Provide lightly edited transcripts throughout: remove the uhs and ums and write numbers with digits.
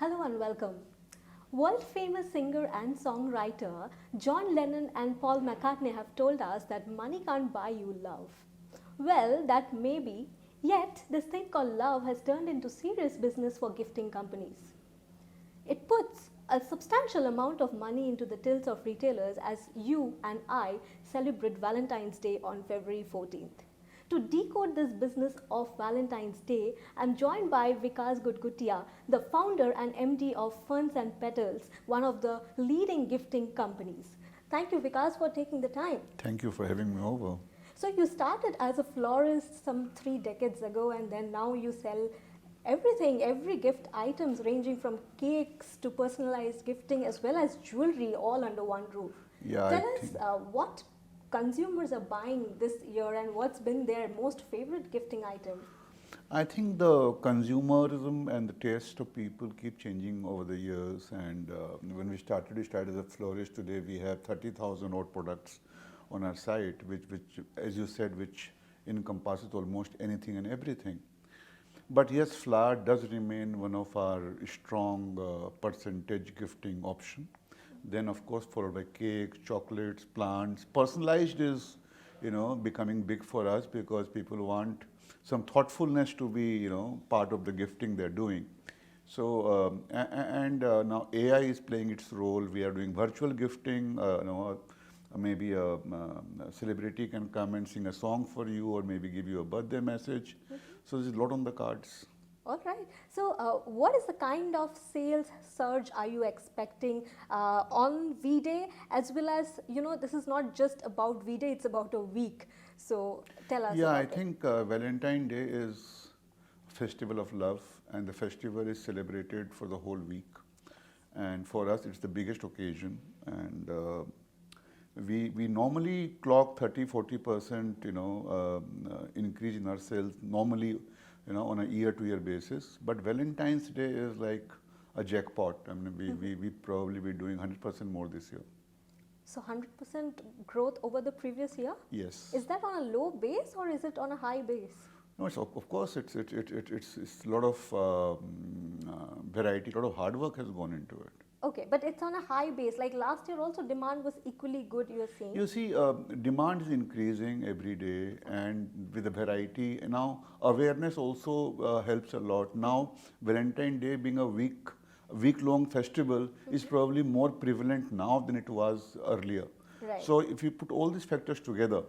Hello and welcome. World famous singer and songwriter John Lennon and Paul McCartney have told us that money can't buy you love. Well, that may be, yet this thing called love has turned into serious business for gifting companies. It puts a substantial amount of money into the tills of retailers as you and I celebrate Valentine's Day on February 14th. To decode this business of Valentine's Day, I'm joined by Vikaas Gutgutia, the founder and MD of Ferns and Petals, one of the leading gifting companies. Thank you, Vikaas, for taking the time. Thank you for having me over. So you started as a florist some 3 decades ago, and then now you sell everything, every gift items ranging from cakes to personalized gifting as well as jewelry all under one roof. Yeah, Tell us what consumers are buying this year and what's been their most favorite gifting item. I think the consumerism and the taste of people keep changing over the years. And when we started as a florist. Today we have 30,000 odd products on our site, which, as you said, which encompasses almost anything and everything. But yes, flower does remain one of our strong percentage gifting option. Then of course followed by cakes, chocolates, plants. Personalized is, becoming big for us because people want some thoughtfulness to be, part of the gifting they're doing. So, now AI is playing its role. We are doing virtual gifting, maybe a celebrity can come and sing a song for you or maybe give you a birthday message. So there's a lot on the cards. All right. So what is the kind of sales surge are you expecting on V-Day, as well as, this is not just about V-Day, it's about a week. So tell us Yeah, about I it. think Valentine Day is a festival of love, and the festival is celebrated for the whole week. And for us, it's the biggest occasion. And we normally clock 30-40%, increase in our sales normally, on a year-to-year basis. But Valentine's Day is like a jackpot. I mean, we probably be doing 100% more this year. So 100% growth over the previous year? Yes. Is that on a low base or is it on a high base? No, it's, of course, it's a lot of variety, a lot of hard work has gone into it. Okay, but it's on a high base. Like last year also demand was equally good, you are saying? You see, demand is increasing every day, and with the variety. Now, awareness also helps a lot. Now, Valentine Day being a week-long festival is probably more prevalent now than it was earlier. Right. So, if you put all these factors together,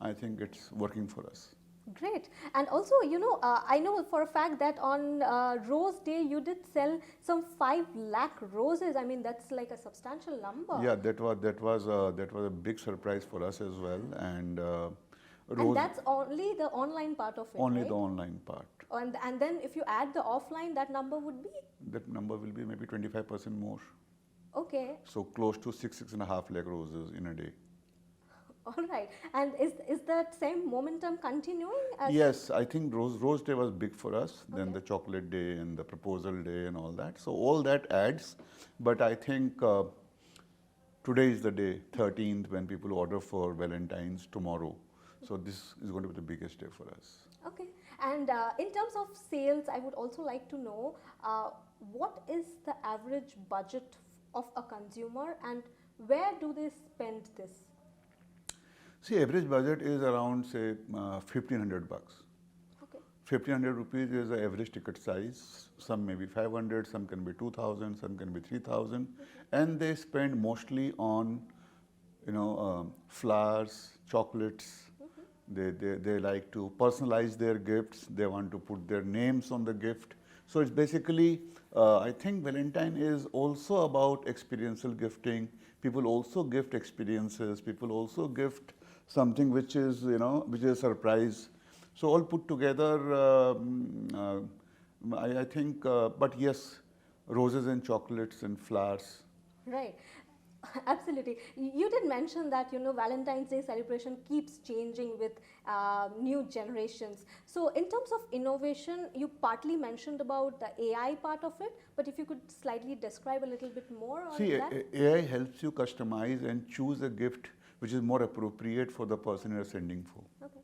I think it's working for us. Great. And also, I know for a fact that on Rose Day, you did sell some 5 lakh roses. I mean, that's like a substantial number. Yeah, that was a big surprise for us as well. And and that's only the online part of it, only right? the online part. And then if you add the offline, that number would be? That number will be maybe 25% more. Okay. So close to 6.5 lakh roses in a day. All right. And is that same momentum continuing? Yes, I think Rose Day was big for us, Okay. then the chocolate day and the proposal day and all that. So all that adds, but I think today is the day, 13th, when people order for Valentine's tomorrow. So this is going to be the biggest day for us. Okay. And in terms of sales, I would also like to know what is the average budget of a consumer and where do they spend this? See, average budget is around, say, 1,500 bucks. Okay. 1,500 rupees is the average ticket size. Some may be 500, some can be 2,000, some can be 3,000. And they spend mostly on, flowers, chocolates. They like to personalize their gifts. They want to put their names on the gift. So it's basically, I think Valentine is also about experiential gifting. People also gift experiences. People also gift something which is, which is a surprise. So all put together, I think, but yes, roses and chocolates and flowers. Right. Absolutely. You did mention that, Valentine's Day celebration keeps changing with new generations. So in terms of innovation, you partly mentioned about the AI part of it, but if you could slightly describe a little bit more on that. AI helps you customize and choose a gift which is more appropriate for the person you are sending for. Okay.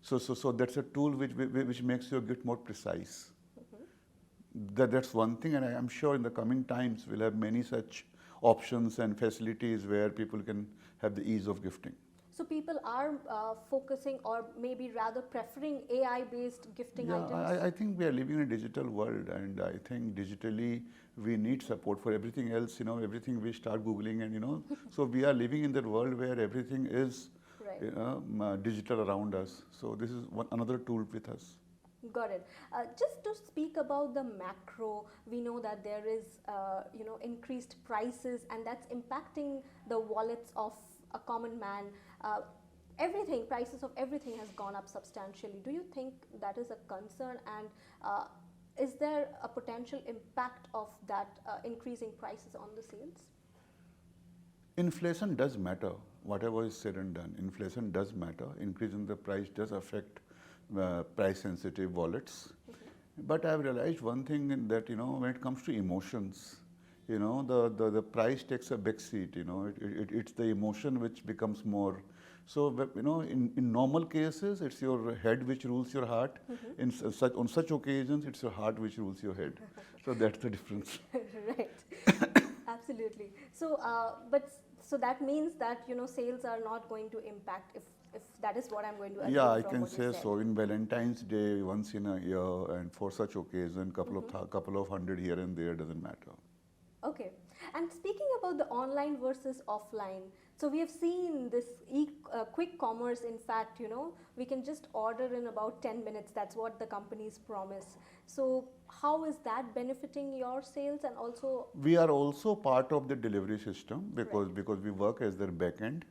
So that's a tool which makes your gift more precise. That's one thing, and I'm sure in the coming times we'll have many such options and facilities where people can have the ease of gifting. So people are focusing or maybe rather preferring AI-based gifting Yeah, items? I think we are living in a digital world, and I think digitally we need support for everything else. Everything we start Googling, and so we are living in that world where everything is, Right. digital around us. So this is another tool with us. Got it. Just to speak about the macro, we know that there is, increased prices, and that's impacting the wallets of a common man. Uh, prices of everything has gone up substantially. Do you think that is a concern, and is there a potential impact of that increasing prices on the sales? Inflation does matter. Whatever is said and done, inflation does matter. Increase in the price does affect price-sensitive wallets. But I've realized one thing in that, when it comes to emotions, the price takes a back seat. It's the emotion which becomes more. So, in normal cases, it's your head which rules your heart. On such occasions, it's your heart which rules your head. So that's the difference. Right. Absolutely. So that means that sales are not going to impact, if that is what I'm going to assume Yeah, I from can what you say said. so. In Valentine's Day, once in a year, and for such occasion, couple of hundred here and there doesn't matter. Okay. And speaking about the online versus offline, so we have seen this quick commerce. In fact, we can just order in about 10 minutes. That's what the companies promise. So how is that benefiting your sales, and also? We are also part of the delivery system because Right. because we work as their back end.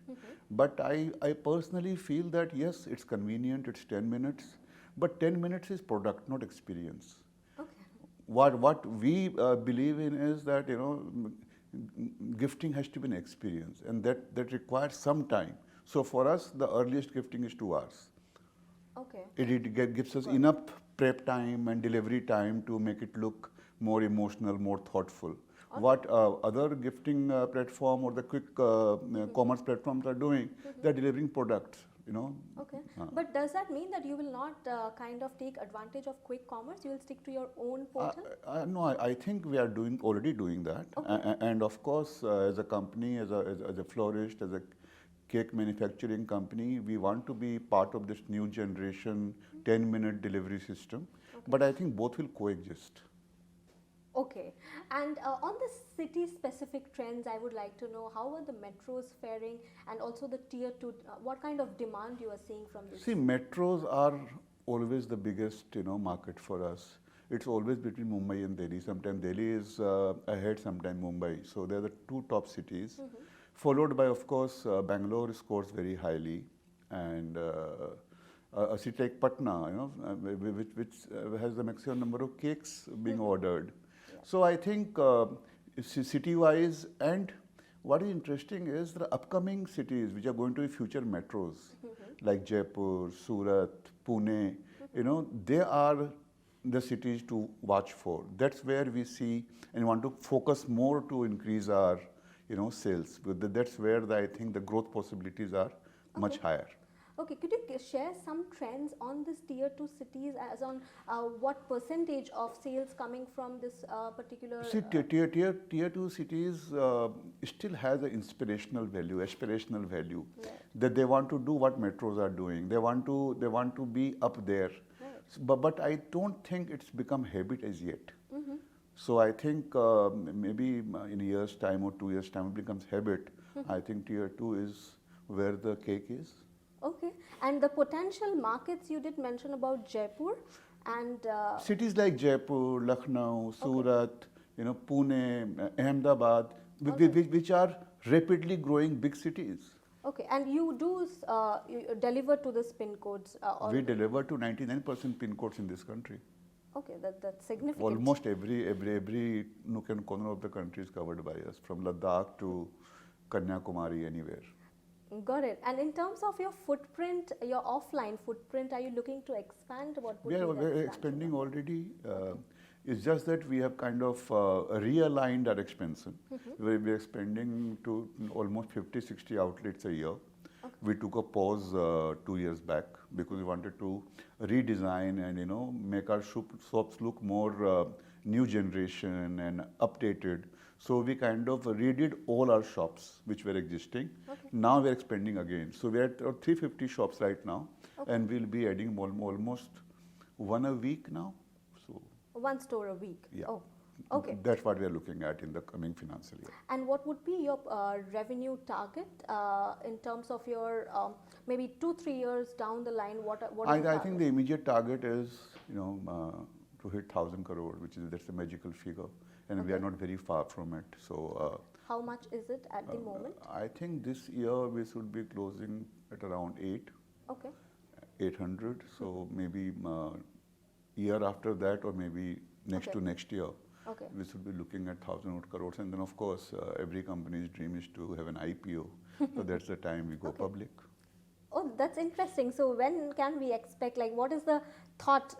But I personally feel that yes, it's convenient. It's 10 minutes, but 10 minutes is product, not experience. Okay. What we believe in is that gifting has to be an experience, and that requires some time. So for us, the earliest gifting is 2 hours. Okay. It gives us enough prep time and delivery time to make it look more emotional, more thoughtful. Okay. What other gifting platform or the quick commerce platforms are doing, they're delivering products. Okay. But does that mean that you will not kind of take advantage of quick commerce? You will stick to your own portal? No, I think we are already doing that. Okay. And of course, as a company, as a florist, as a cake manufacturing company, we want to be part of this new generation 10-minute delivery system. Okay. But I think both will coexist. Okay. And on the city-specific trends, I would like to know how are the metros faring, and also the tier 2, what kind of demand you are seeing from this? See, metros are always the biggest, market for us. It's always between Mumbai and Delhi. Sometimes Delhi is ahead, sometimes Mumbai. So they're the two top cities, followed by, of course, Bangalore scores very highly, and a city like Patna, which has the maximum number of cakes being ordered. So I think city-wise, and what is interesting is the upcoming cities which are going to be future metros, like Jaipur, Surat, Pune, they are the cities to watch for. That's where we see and want to focus more to increase our, sales. That's where I think the growth possibilities are much higher. Okay, could you share some trends on this tier 2 cities, as on what percentage of sales coming from this particular? See, tier 2 cities still has an inspirational value, aspirational value. Right. That they want to do what metros are doing. They want to be up there. Right. But I don't think it's become habit as yet. So I think maybe in a year's time or 2 years' time it becomes habit. I think tier 2 is where the cake is. Okay, and the potential markets you did mention about Jaipur and cities like Jaipur, Lucknow, Surat, Pune, Ahmedabad, which are rapidly growing big cities. Okay, and you do you deliver to this pin codes? We deliver to 99% pin codes in this country. Okay, that's significant. Almost every nook and corner of the country is covered by us, from Ladakh to Kanyakumari, anywhere. Got it. And in terms of your footprint, your offline footprint, are you looking to expand? What would We're expanding already. It's just that we have kind of realigned our expansion. We're expanding to almost 50, 60 outlets a year. Okay. We took a pause 2 years back because we wanted to redesign and make our shops look more new generation and updated. So we kind of redid all our shops which were existing. Okay. Now we're expanding again. So we're at 350 shops right now, Okay. and we'll be adding almost one a week now. So One store a week. yeah. Oh, okay. That's what we're looking at in the coming financial year. And what would be your revenue target in terms of your maybe 2-3 years down the line? What is the I target? think the immediate target is, to hit 1,000 crore, that's a magical figure, and we are Okay. not very far from it. So How much is it at the moment? I think this year we should be closing at around Okay. 800. So maybe year after that, or maybe next Okay. to next year, Okay. we should be looking at 1,000 odd crores. And then of course, every company's dream is to have an IPO. So that's the time we go Okay. public. Oh, that's interesting. So when can we expect, like, what is the thought,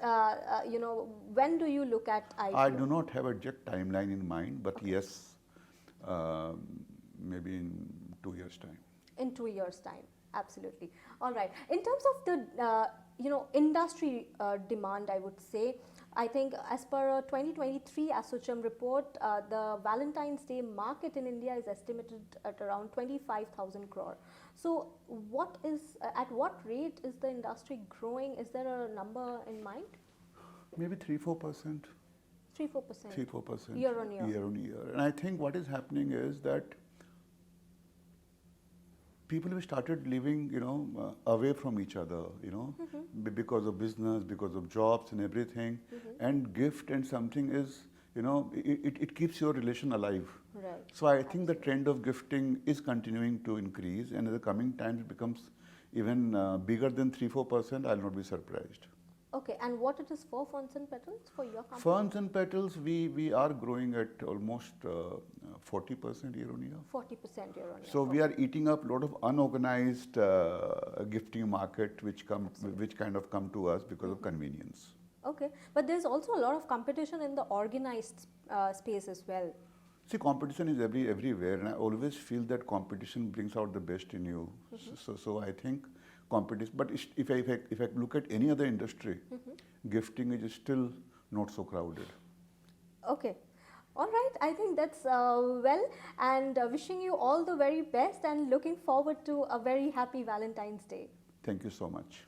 when do you look at IPO? I do not have a exact timeline in mind, but yes, maybe in 2 years' time. In 2 years' time, absolutely. All right. In terms of the, industry demand, I would say, I think as per a 2023 ASSOCHAM report, the Valentine's Day market in India is estimated at around 25,000 crore. So at what rate is the industry growing? Is there a number in mind? Maybe 3-4%. 3-4%. 3-4%. Year on year. Year on year. And I think what is happening is that people have started living, away from each other, because of business, because of jobs and everything. And gift and something is, it keeps your relation alive. Right. So I think the trend of gifting is continuing to increase, and in the coming times it becomes even bigger than 3-4%. I'll not be surprised. Okay, and what it is for Ferns and Petals for your company? Ferns and Petals, we are growing at almost 40% year on year. 40% year on year. So we are eating up a lot of unorganized gifting market which kind of come to us because of convenience. Okay, but there's also a lot of competition in the organized space as well. See, competition is everywhere, and I always feel that competition brings out the best in you. So I think competition. But if I look at any other industry, gifting is still not so crowded. Okay. All right, I think that's well, and wishing you all the very best and looking forward to a very happy Valentine's Day. Thank you so much.